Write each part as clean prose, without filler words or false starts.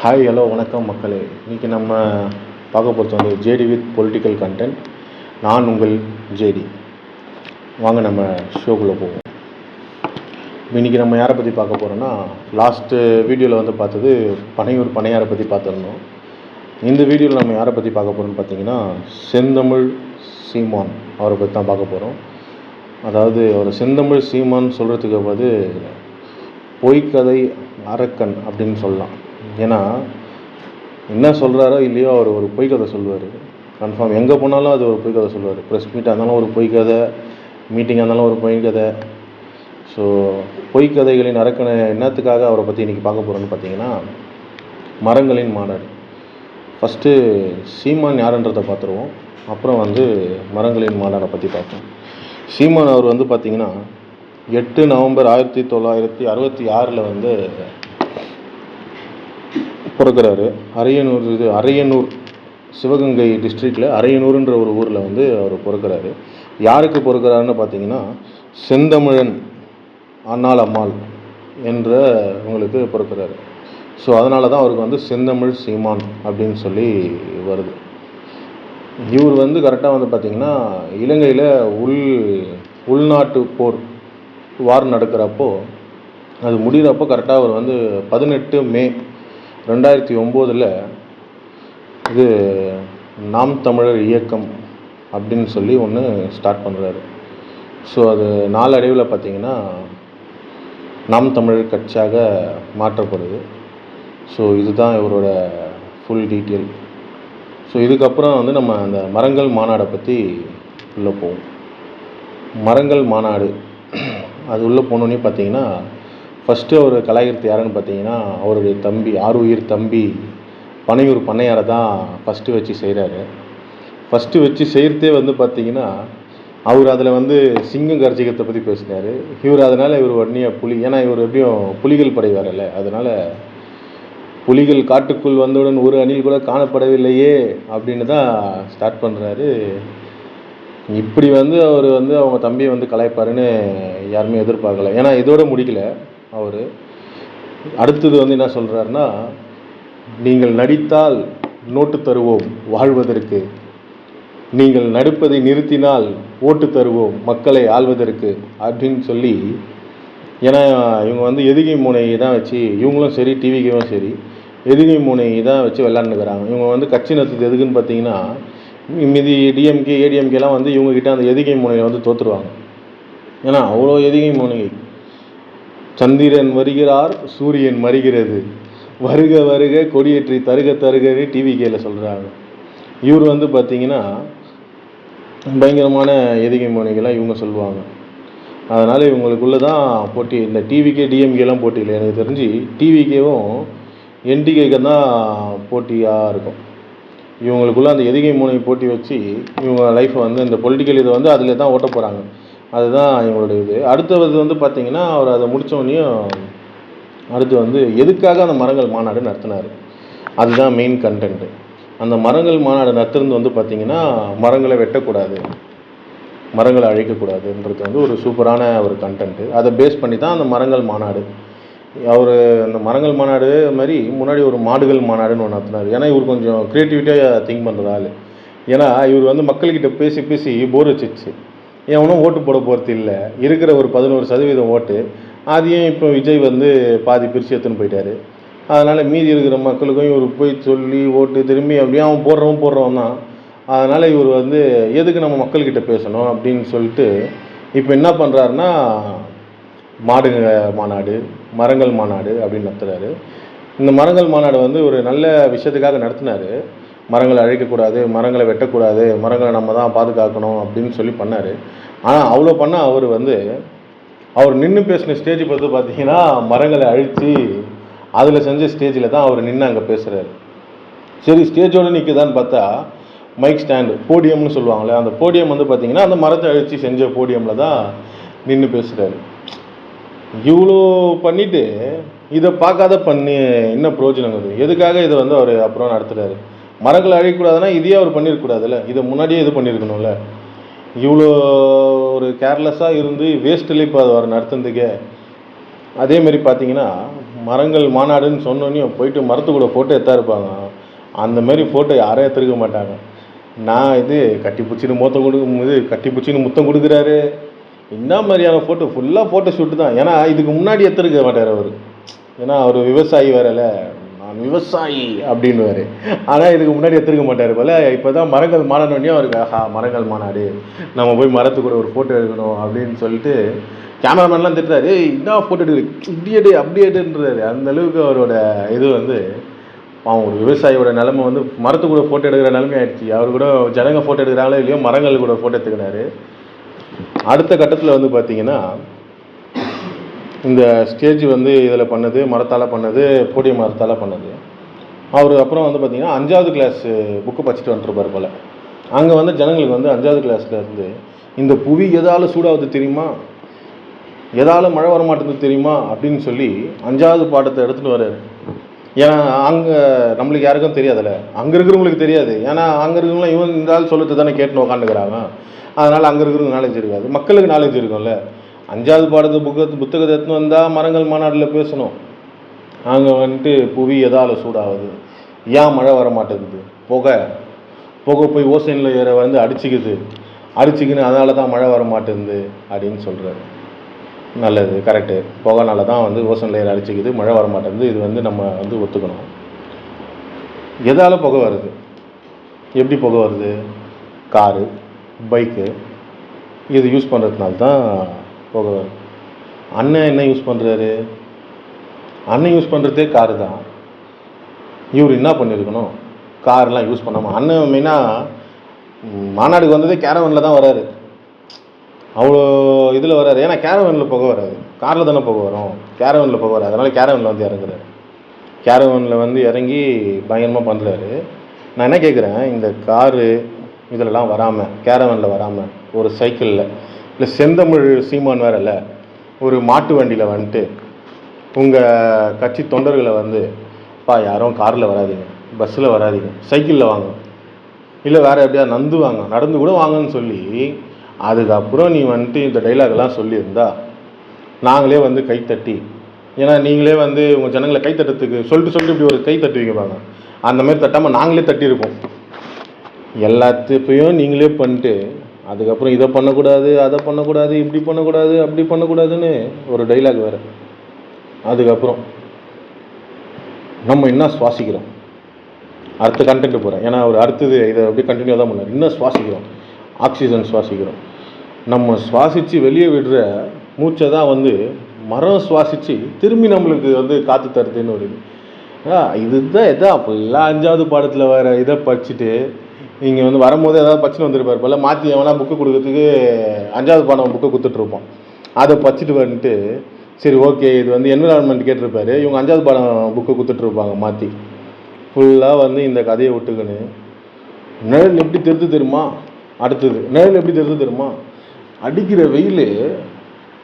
Hi hello வணக்கம் மக்களே. இன்றைக்கி நம்ம பார்க்க போகிறது வந்து ஜேடி வித் பொலிட்டிக்கல் கண்டென்ட். நான் உங்கள் ஜேடி. வாங்க நம்ம ஷோக்குள்ளே போவோம். இன்றைக்கி நம்ம யாரை பற்றி பார்க்க போகிறோன்னா, லாஸ்ட்டு வீடியோவில் வந்து பார்த்தது பனையூர் பனையாரை பற்றி பார்த்துருந்தோம். இந்த வீடியோவில் நம்ம யாரை பற்றி பார்க்க போகிறோம்னு பார்த்தீங்கன்னா, செந்தமிழ் சீமான் அவரை பற்றி தான் பார்க்க போகிறோம். அதாவது அவர் செந்தமிழ் சீமான் சொல்கிறதுக்கு வந்து பொய்க்கதை அரக்கன் அப்படின்னு சொல்லலாம். ஏன்னா என்ன சொல்கிறாரோ இல்லையோ அவர் ஒரு பொய்க்கதை சொல்லுவார். கன்ஃபார்ம் எங்கே போனாலும் அது ஒரு பொய்க்கதை சொல்லுவார். ப்ரெஸ் மீட்டாக இருந்தாலும் ஒரு பொய்க்கதை, மீட்டிங்காக இருந்தாலும் ஒரு பொய்க்கதை. ஸோ பொய்க்கதைகளின் அரக்கனை என்னத்துக்காக அவரை பற்றி இன்றைக்கி பார்க்க போகிறோன்னு பார்த்தீங்கன்னா, மரங்களின் மாநாடு. ஃபஸ்ட்டு சீமான் யாருன்றதை பார்த்துருவோம், அப்புறம் வந்து மரங்களின் மாநாடை பற்றி பார்ப்போம். சீமான் அவர் வந்து பார்த்திங்கன்னா 8 நவம்பர் 1966 வந்து பிறக்கிறாரு. அரையனூர் சிவகங்கை டிஸ்ட்ரிக்டில் அரையனூர்ன்ற ஒரு ஊரில் வந்து அவர் பிறக்கிறாரு. யாருக்கு பிறக்கிறாருன்னு பார்த்தீங்கன்னா, செந்தமிழன் அண்ணாள் அம்மாள் என்ற உங்களுக்கு பிறக்கிறாரு. ஸோ அதனால தான் அவருக்கு வந்து செந்தமிழ் சீமான் அப்படின்னு சொல்லி வருது. இவர் வந்து கரெக்டாக வந்து பார்த்திங்கன்னா, இலங்கையில் உள்நாட்டு வார் நடக்கிறப்போ, அது முடிகிறப்போ கரெக்டாக அவர் வந்து 18 மே 2009 இது நாம் தமிழர் இயக்கம் அப்படின்னு சொல்லி ஒன்று ஸ்டார்ட் பண்ணுறாரு. ஸோ அது நாளடைவில் பார்த்திங்கன்னா நாம் தமிழர் கட்சியாக மாற்றப்படுது. ஸோ இதுதான் இவரோட ஃபுல் டீட்டெயில். ஸோ இதுக்கப்புறம் வந்து நம்ம அந்த மரங்கள் மாநாடை பற்றி உள்ளே போவோம். மரங்கள் மாநாடு அது உள்ளே போனோன்னே பார்த்தீங்கன்னா, ஃபஸ்ட்டு அவர் கலாய்கிறது யாருன்னு பார்த்தீங்கன்னா, அவருடைய தம்பி, ஆருயிர் தம்பி பனையூர் பண்ணையாரை தான் ஃபஸ்ட்டு வச்சு செய்கிறாரு. ஃபஸ்ட்டு வச்சு செய்கிறதே வந்து பார்த்திங்கன்னா, அவர் அதில் வந்து சிங்கம் கர்ஜிக்கத்தை பற்றி பேசினார். அதனால் இவர் உடனே புலி, ஏன்னா இவர் எப்படியும் புலிகள் படை வரல, அதனால் புலிகள் காட்டுக்குள் வந்தவுடன் ஒரு அணில் கூட காணப்படவில்லையே அப்படின்னு தான் ஸ்டார்ட் பண்ணுறாரு. இப்படி வந்து அவர் வந்து அவங்க தம்பியை வந்து கலாய்ப்பாருன்னு யாருமே எதிர்பார்க்கல. ஏன்னா இதோட முடிக்கல அவர். அடுத்தது வந்து என்ன சொல்கிறாருன்னா, நீங்கள் நடித்தால் நோட்டு தருவோம் வாழ்வதற்கு, நீங்கள் நடிப்பதை நிறுத்தினால் ஓட்டு தருவோம் மக்களை ஆள்வதற்கு அப்படின்னு சொல்லி. ஏன்னா இவங்க வந்து எதுகை முனை தான் வச்சு, இவங்களும் சரி டிவிக்கும் சரி எதுகை முனை தான் வச்சு விளாண்டுக்கிறாங்க. இவங்க வந்து கட்சி நடத்துறது எதுக்குன்னு பார்த்தீங்கன்னா, மீதி டிஎம்கே ஏடிஎம்கேலாம் வந்து இவங்ககிட்ட அந்த எதுகை முனையில் வந்து தோற்றுருவாங்க. ஏன்னா அவ்வளோ எதுகை முனை. சந்திரன் வருகிறார், சூரியன் மறுகிறது, வருக வருக கொடியேற்றி தருக தருகன்னு டிவிகேயில் சொல்கிறாங்க. இவர் வந்து பார்த்திங்கன்னா பயங்கரமான எதுகை முனைகளாக இவங்க சொல்லுவாங்க. அதனால் இவங்களுக்குள்ளே தான் போட்டி. இந்த டிவிகே டிஎம்கேலாம் போட்டி இல்லை. எனக்கு தெரிஞ்சு டிவிகேவும் என்டிகேக்கு தான் போட்டியாக இருக்கும். இவங்களுக்குள்ளே அந்த எதுகை முனை போட்டி வச்சு இவங்க லைஃப்பை வந்து இந்த பொலிட்டிக்கல் இதை வந்து அதில் தான் ஓட்ட போகிறாங்க. அதுதான் இவங்களுடைய இது. அடுத்தது வந்து பார்த்திங்கன்னா, அவர் அதை முடித்தோடனையும் அடுத்து வந்து எதுக்காக அந்த மரங்கள் மாநாடு நடத்தினார், அதுதான் மெயின் கண்டென்ட்டு. அந்த மரங்கள் மாநாடு நடத்துறது வந்து பார்த்திங்கன்னா, மரங்களை வெட்டக்கூடாது, மரங்களை அழிக்கக்கூடாதுன்றது வந்து ஒரு சூப்பரான ஒரு கண்டென்ட்டு. அதை பேஸ் பண்ணி தான் அந்த மரங்கள் மாநாடு. அவர் அந்த மரங்கள் மாநாடு மாதிரி முன்னாடி ஒரு மாடுகள் மாநாடுன்னு ஒன்று நடத்தினார். ஏன்னா இவர் கொஞ்சம் க்ரியேட்டிவிட்டியாக திங்க் பண்ணுற ஆள். ஏன்னா இவர் வந்து மக்கள்கிட்ட பேசி பேசி போர் வச்சிச்சு. எவனும் ஓட்டு போட போகிறது இல்லை. இருக்கிற ஒரு 11% ஓட்டு அதையும் இப்போ விஜய் வந்து பாதி பிரித்து எடுத்துன்னு போயிட்டார். அதனால் மீதி இருக்கிற மக்களுக்கும் இவர் போய் சொல்லி ஓட்டு திரும்பி அப்படியே அவன் போடுறவன் தான். அதனால் இவர் வந்து எதுக்கு நம்ம மக்கள்கிட்ட பேசணும் அப்படின்னு சொல்லிட்டு இப்போ என்ன பண்ணுறாருன்னா, மாடுங்க மாநாடு, மரங்கள் மாநாடு அப்படின்னு நடத்துகிறாரு. இந்த மரங்கள் மாநாடு வந்து ஒரு நல்ல விஷயத்துக்காக நடத்தினார். மரங்களை அழிக்கக்கூடாது, மரங்களை வெட்டக்கூடாது, மரங்களை நம்ம தான் பாதுகாக்கணும் அப்படின்னு சொல்லி பண்ணார். ஆனால் அவ்வளோ பண்ணால் அவர் வந்து அவர் நின்று பேசின ஸ்டேஜ் பார்த்து பார்த்தீங்கன்னா, மரங்களை அழித்து அதில் செஞ்ச ஸ்டேஜில் தான் அவர் நின்று அங்கே பேசுகிறாரு. சரி, ஸ்டேஜோடு நிற்குதான்னு பார்த்தா மைக் ஸ்டாண்டு, போடியம்னு சொல்லுவாங்களே, அந்த போடியம் வந்து பார்த்திங்கன்னா அந்த மரத்தை அழித்து செஞ்ச போடியமில் தான் நின்று பேசுகிறாரு. இவ்வளோ பண்ணிவிட்டு இதை பார்க்காத பண்ணி என்ன பிரயோஜனம் அது? எதுக்காக இதை வந்து அவர் அப்புறம் நடத்துகிறாரு? மரங்களை அழிக்கக்கூடாதுன்னா இதையே அவர் பண்ணியிருக்கூடாதுல்ல, இதை முன்னாடியே இது பண்ணியிருக்கணும்ல. இவ்வளோ ஒரு கேர்லெஸ்ஸாக இருந்து வேஸ்ட்டில் இப்போ அது அவர் நடத்துனதுக்கே. அதேமாரி பார்த்தீங்கன்னா மரங்கள் மாநாடுன்னு சொன்னோன்னே போயிட்டு மரத்து கூட ஃபோட்டோ எடுத்தா இருப்பாங்க. அந்த மாதிரி ஃபோட்டோ யாரும் எடுத்துருக்க மாட்டாங்க. நான் இது கட்டி பிடிச்சின்னு கட்டி பிடிச்சின்னு முத்தம் கொடுக்குறாரு. என்ன மாதிரியான ஃபோட்டோ? ஃபுல்லாக ஃபோட்டோ ஷூட்டு தான். ஏன்னா இதுக்கு முன்னாடி எடுத்துருக்க மாட்டார் அவர். ஏன்னா அவர் விவசாயி வேறல, நான் விவசாயி அப்படின்னுவார். ஆனால் இதுக்கு முன்னாடி எடுத்துருக்க மாட்டார் போல். இப்போ தான் மரங்கள் மாநாடுனே அவருக்கு மரங்கள் மாநாடு, நம்ம போய் மரத்து கூட ஒரு ஃபோட்டோ எடுக்கணும் அப்படின்னு சொல்லிட்டு கேமராமேன்லாம் திட்டுறாரு. என்ன ஃபோட்டோ எடுக்குது, இப்படி எடுன்றாரு. அந்தளவுக்கு அவரோட இது வந்து அவன் ஒரு விவசாயியோட நிலைமை வந்து மரத்து கூட ஃபோட்டோ எடுக்கிற நிலைமை ஆயிடுச்சு. அவர் கூட ஜனங்க ஃபோட்டோ எடுக்கிறாங்களோ இல்லையோ மரங்கள் கூட ஃபோட்டோ எடுத்துக்கிறாரு. அடுத்த கட்டத்தில் வந்து பார்த்திங்கன்னா இந்த ஸ்டேஜ் வந்து இதில் பண்ணது மரத்தால் பண்ணது, போடிய மரத்தால் பண்ணது. அவர் அப்புறம் வந்து பார்த்திங்கன்னா 5வது கிளாஸ் புக்கு படிச்சுட்டு வந்துருப்பார் போல். அங்கே வந்து ஜனங்களுக்கு வந்து 5வது கிளாஸில் இருந்து இந்த புவி எதால் சூடாகுது தெரியுமா, எதால் மழை வரமாட்டேங்குது தெரியுமா அப்படின்னு சொல்லி 5வது பாடத்தை எடுத்துகிட்டு வர்றாரு. ஏன்னா அங்கே நம்மளுக்கு யாருக்கும் தெரியாதுல்ல, அங்கே இருக்கிறவங்களுக்கு தெரியாது. ஏன்னா அங்கே இருக்கிறவங்களாம் இவன் இந்த ஆள் சொல்லிட்டு தானே கேட்டுன்னு உட்காந்துக்கிறாங்க. அதனால் அங்கே இருக்கிறவங்க நாலேஜ் இருக்காது, மக்களுக்கு நாலேஜ் இருக்கும்ல. 5வது பாடத்து புத்தகத்தை எடுத்துன்னு வந்தால் மரங்கள் மாநாட்டில் பேசணும். அங்கே வந்துட்டு புவி எதால் சூடாகுது, ஏன் மழை வர மாட்டேங்குது, புகை போய் ஓசோன் லேயரை வந்து அடிச்சுக்கின்னு அதனால தான் மழை வர மாட்டேங்குது அப்படின்னு சொல்கிறாரு. நல்லது, கரெக்டு. புகைனால தான் வந்து ஓசோன் லேயர் அடிச்சுக்குது, மழை வர மாட்டேங்குது. இது வந்து நம்ம வந்து ஒத்துக்கணும். எதால் புகை வருது, எப்படி புகை வருது? காரு, பைக்கு இது யூஸ் பண்ணுறதுனால தான் புகை வருது. அண்ணன் என்ன யூஸ் பண்ணுறாரு? அண்ணன் யூஸ் பண்ணுறதே காரு தான். இவர் என்ன பண்ணியிருக்கணும்? கார்லாம் யூஸ் பண்ணாமல். அண்ணன் மெயினாக மாநாடுக்கு வந்ததே கேரவனில் தான் வராரு. அவ்வளோ இதில் வராது. ஏன்னா கேரவனில் புகை வராது, காரில் தானே புகை வரும். கேரவனில் புகை வராது. அதனால் கேரவனில் வந்து இறங்குறாரு. கேரவனில் வந்து இறங்கி பயங்கரமாக பண்ணுறாரு. நான் என்ன கேட்குறேன், இந்த காரு இதிலலாம் வராமல், கேரவனில் வராமல், ஒரு சைக்கிளில் இல்லை செந்தமிழ் சீமான் வேற இல்லை, ஒரு மாட்டு வண்டியில் வந்துட்டு உங்கள் கட்சி தொண்டர்களை வந்து யாரும் காரில் வராதிங்க, பஸ்ஸில் வராதிங்க, சைக்கிளில் வாங்க, இல்லை வேறு எப்படியா நடந்து கூட வாங்கன்னு சொல்லி அதுக்கப்புறம் நீ வந்துட்டு இந்த டைலாக்லாம் சொல்லியிருந்தா நாங்களே வந்து கைத்தட்டி, ஏன்னா நீங்களே வந்து உங்கள் ஜனங்களை கைத்தட்டுறதுக்கு சொல்லிட்டு இப்படி ஒரு கை தட்டுவீங்க பாருங்க, அந்த மாதிரி தட்டாமல் நாங்களே தட்டியிருப்போம். எல்லாத்தையும் நீங்களே பண்ணிட்டு அதுக்கப்புறம் இதை பண்ணக்கூடாது, அதை பண்ணக்கூடாது, இப்படி பண்ணக்கூடாது, அப்படி பண்ணக்கூடாதுன்னு ஒரு டைலாக் வேறு. அதுக்கப்புறம் நம்ம என்ன சுவாசிக்கிறோம், அடுத்த கண்டென்ட் போகிறேன். ஏன்னா அவர் அடுத்தது இதை அப்படியே கண்டினியூ தான் பண்ணார். இன்னும் சுவாசிக்கிறோம், ஆக்சிஜன் சுவாசிக்கிறோம். நம்ம சுவாசித்து வெளியே விடுற மூச்சை தான் வந்து மரம் சுவாசித்து திரும்பி நம்மளுக்கு வந்து காற்று தருதுன்னு ஒரு இதுதான் எதாவது ஃபுல்லாக 5வது பாடத்தில் வர இதை படிச்சுட்டு இங்கே வந்து வரும்போது ஏதாவது படிச்சுட்டு வந்துருப்பார் போல். மாற்றி எவனா புக்கு கொடுக்கறதுக்கு 5வது பாடம் புக்கு கொடுத்துட்ருப்போம். அதை படிச்சுட்டு வந்துட்டு சரி ஓகே இது வந்து என்விரான்மெண்ட் கேட்டிருப்பாரு, இவங்க 5வது பாடம் புக்கு கொடுத்துட்ருப்பாங்க மாற்றி. ஃபுல்லாக வந்து இந்த கதையை விட்டுக்குன்னு நிழல் எப்படி தெரியுமா, அடுத்தது நிழல் எப்படி தெரியுமா, அடிக்கிற வெயில்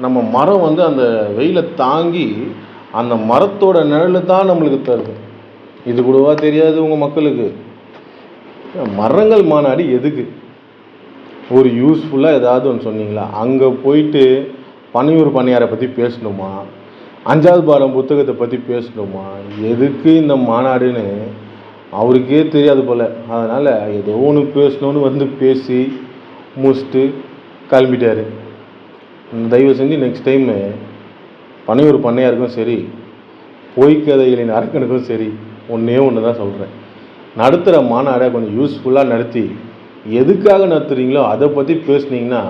நம்ம மரம் வந்து அந்த வெயிலை தாங்கி அந்த மரத்தோட நிழல் தான் நம்மளுக்கு தருது. இது கூடவா தெரியாது உங்கள் மக்களுக்கு? மரங்கள் மாநாடு எதுக்கு? ஒரு யூஸ்ஃபுல்லாக ஏதாவது ஒன்று சொன்னீங்களா? அங்கே போயிட்டு பனையூர் பண்ணையாரை பற்றி பேசணுமா, 5வது பாடம் புத்தகத்தை பற்றி பேசணுமா, எதுக்கு இந்த மாநாடுன்னு அவருக்கே தெரியாது போல். அதனால் ஏதோ ஒன்று பேசணுன்னு வந்து பேசி முடிச்சுட்டு கிளம்பிட்டார். தயவு செஞ்சு நெக்ஸ்ட் டைமு பனையூர் பண்ணையாருக்கும் சரி, பொய்க்கதைகளின் அரக்கனுக்கும் சரி ஒன்றே ஒன்று தான் சொல்கிறேன், நடத்துகிற மாநாடை கொஞ்சம் யூஸ்ஃபுல்லாக நடத்தி எதுக்காக நடத்துகிறீங்களோ அதை பற்றி பேசுனீங்கன்னா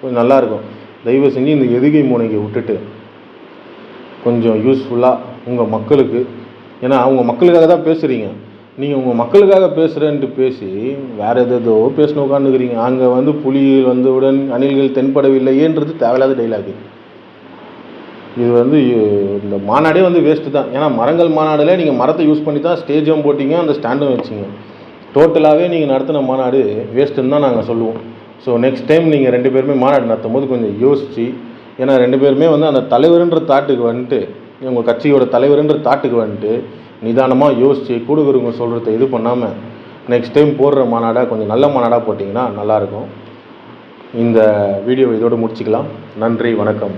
கொஞ்சம் நல்லாயிருக்கும். தயவு செஞ்சு இந்த எதுகை மூனைக்கு விட்டுட்டு கொஞ்சம் யூஸ்ஃபுல்லாக உங்கள் மக்களுக்கு, ஏன்னா அவங்க மக்களுக்காக தான் பேசுகிறீங்க, நீங்கள் உங்கள் மக்களுக்காக பேசுகிறேன்ட்டு பேசி வேறு எதோ பேசணும் உட்காந்துக்கிறீங்க. அங்கே வந்து புலிகள் வந்தவுடன் அணில்கள் தென்படவில்லையேன்றது தேவையில்லாத டைலாகு. இது வந்து இந்த மாநாடே வந்து வேஸ்ட்டு தான். ஏன்னா மரங்கள் மாநாடில் நீங்கள் மரத்தை யூஸ் பண்ணி தான் ஸ்டேஜும் போட்டிங்க, அந்த ஸ்டாண்டும் வச்சிங்க. டோட்டலாகவே நீங்கள் நடத்தின மாநாடு வேஸ்ட்டுன்னு தான் நாங்கள் சொல்லுவோம். ஸோ நெக்ஸ்ட் டைம் நீங்கள் 2 பேருமே மாநாடு நடத்தும் போது கொஞ்சம் யோசித்து, ஏன்னா 2 பேருமே வந்து அந்த தலைவருன்ற தாட்டுக்கு வந்துட்டு, உங்கள் கட்சியோட தலைவருன்ற தாட்டுக்கு வந்துட்டு நிதானமாக யோசித்து கூடுகிறவங்க சொல்கிறத இது பண்ணாமல் நெக்ஸ்ட் டைம் போடுற மாநாடாக கொஞ்சம் நல்ல மாநாடாக போட்டிங்கன்னா நல்லாயிருக்கும். இந்த வீடியோவை இதோடு முடிச்சுக்கலாம். நன்றி, வணக்கம்.